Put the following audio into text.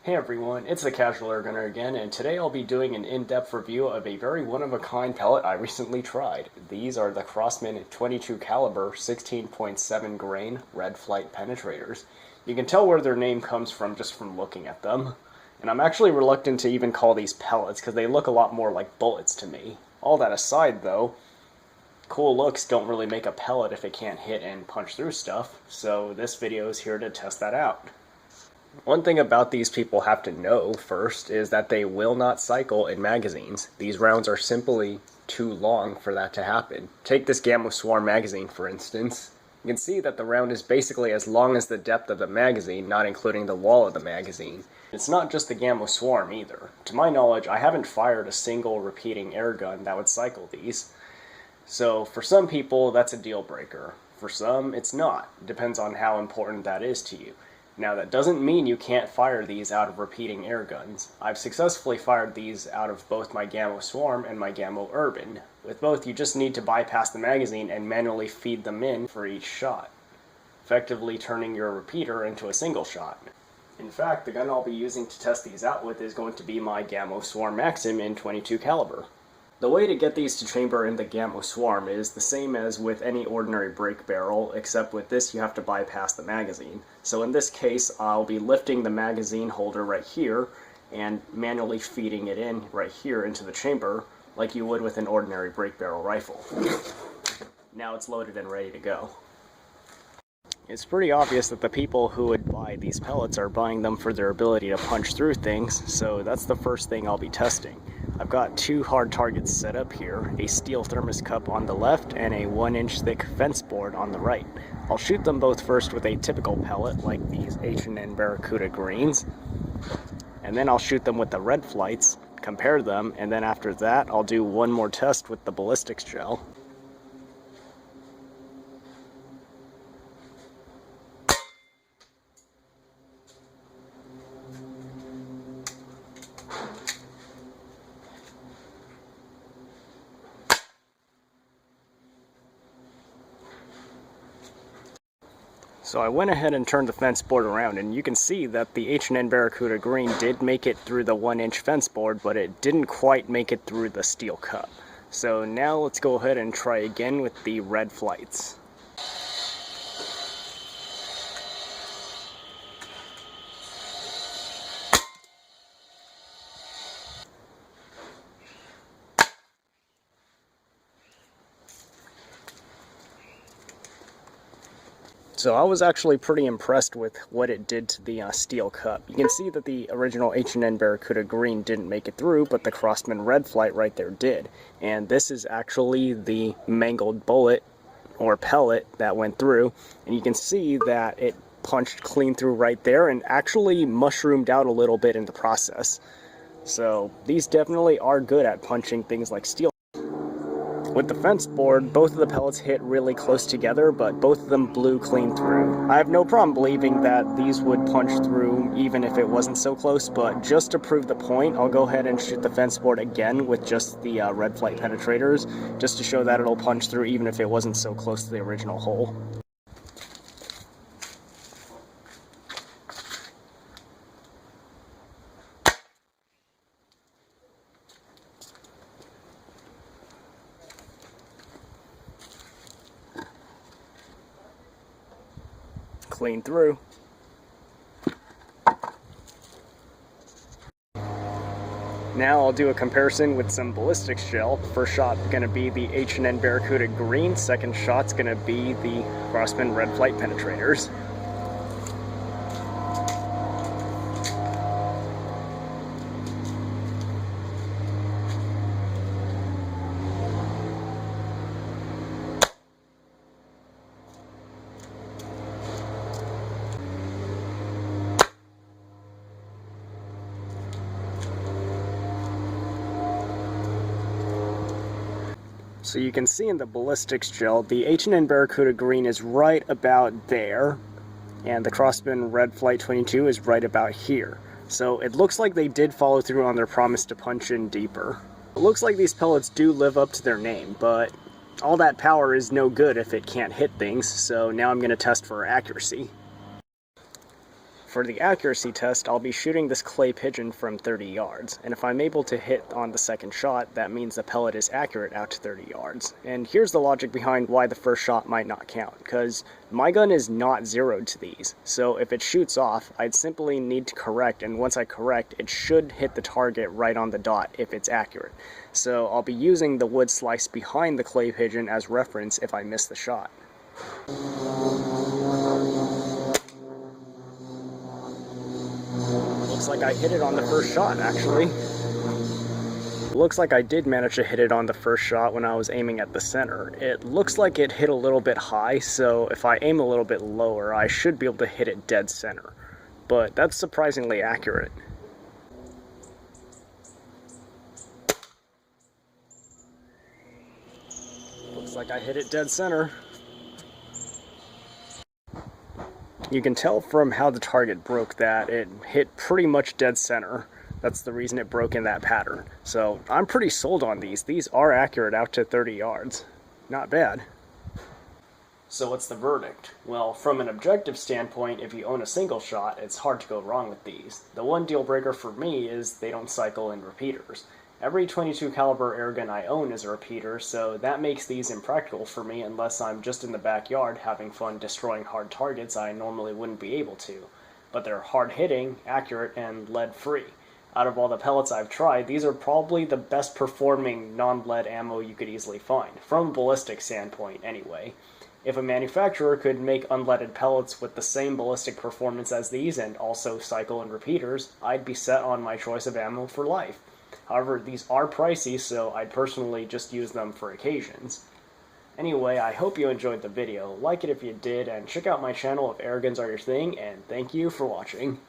Hey everyone, it's the Casual Air Gunner again, and today I'll be doing an in-depth review of a very one-of-a-kind pellet I recently tried. These are the Crosman 22 caliber 16.7 grain Red Flight Penetrators. You can tell where their name comes from just from looking at them. And I'm actually reluctant to even call these pellets because they look a lot more like bullets to me. All that aside though, cool looks don't really make a pellet if it can't hit and punch through stuff, so this video is here to test that out. One thing about these people have to know first is that they will not cycle in magazines. These rounds are simply too long for that to happen. Take this Gamma Swarm magazine for instance. You can see that the round is basically as long as the depth of the magazine, not including the wall of the magazine. It's not just the Gamma Swarm either. To my knowledge, I haven't fired a single repeating air gun that would cycle these. So for some people, that's a deal breaker. For some, it's not. It depends on how important that is to you. Now that doesn't mean you can't fire these out of repeating air guns. I've successfully fired these out of both my Gamma Swarm and my Gamma Urban. With both, you just need to bypass the magazine and manually feed them in for each shot, effectively turning your repeater into a single shot. In fact, the gun I'll be using to test these out with is going to be my Gamma Swarm Maxim in 22 caliber. The way to get these to chamber in the Gamma Swarm is the same as with any ordinary break barrel, except with this you have to bypass the magazine. So in this case, I'll be lifting the magazine holder right here and manually feeding it in right here into the chamber like you would with an ordinary break barrel rifle. Now it's loaded and ready to go. It's pretty obvious that the people who would buy these pellets are buying them for their ability to punch through things, so that's the first thing I'll be testing. I've got two hard targets set up here, a steel thermos cup on the left and a 1-inch thick fence board on the right. I'll shoot them both first with a typical pellet like these H&N Barracuda greens, and then I'll shoot them with the red flights, compare them, and then after that I'll do one more test with the ballistics gel. So I went ahead and turned the fence board around, and you can see that the H&N Barracuda green did make it through the 1-inch fence board, but it didn't quite make it through the steel cup. So now let's go ahead and try again with the red flights. So I was actually pretty impressed with what it did to the steel cup. You can see that the original H&N Barracuda green didn't make it through, but the Crosman Red Flight right there did. And this is actually the mangled bullet or pellet that went through. And you can see that it punched clean through right there and actually mushroomed out a little bit in the process. So these definitely are good at punching things like steel. With the fence board, both of the pellets hit really close together, but both of them blew clean through. I have no problem believing that these would punch through even if it wasn't so close, but just to prove the point, I'll go ahead and shoot the fence board again with just the Red Flight Penetrators, just to show that it'll punch through even if it wasn't so close to the original hole. Clean through. Now I'll do a comparison with some ballistics gel. First shot going to be the H&N Barracuda green, second shot's going to be the Crosman Red Flight Penetrators. So you can see in the ballistics gel, the H&N Barracuda green is right about there, and the Crosman Red Flight 22 is right about here. So it looks like they did follow through on their promise to punch in deeper. It looks like these pellets do live up to their name, but all that power is no good if it can't hit things, so now I'm going to test for accuracy. For the accuracy test, I'll be shooting this clay pigeon from 30 yards, and if I'm able to hit on the second shot, that means the pellet is accurate out to 30 yards. And here's the logic behind why the first shot might not count, because my gun is not zeroed to these, so if it shoots off, I'd simply need to correct, and once I correct, it should hit the target right on the dot if it's accurate. So I'll be using the wood slice behind the clay pigeon as reference if I miss the shot. Looks like I hit it on the first shot, actually. Looks like I did manage to hit it on the first shot when I was aiming at the center. It looks like it hit a little bit high, so if I aim a little bit lower, I should be able to hit it dead center. But that's surprisingly accurate. Looks like I hit it dead center. You can tell from how the target broke that it hit pretty much dead center. That's the reason it broke in that pattern. So I'm pretty sold on these. These are accurate out to 30 yards. Not bad. So what's the verdict? Well, from an objective standpoint, if you own a single shot, it's hard to go wrong with these. The one deal breaker for me is they don't cycle in repeaters. Every .22 caliber airgun I own is a repeater, so that makes these impractical for me unless I'm just in the backyard having fun destroying hard targets I normally wouldn't be able to. But they're hard-hitting, accurate, and lead-free. Out of all the pellets I've tried, these are probably the best performing non-lead ammo you could easily find, from a ballistic standpoint anyway. If a manufacturer could make unleaded pellets with the same ballistic performance as these and also cycle in repeaters, I'd be set on my choice of ammo for life. However, these are pricey, so I'd personally just use them for occasions. Anyway, I hope you enjoyed the video. Like it if you did, and check out my channel if airguns are your thing, and thank you for watching.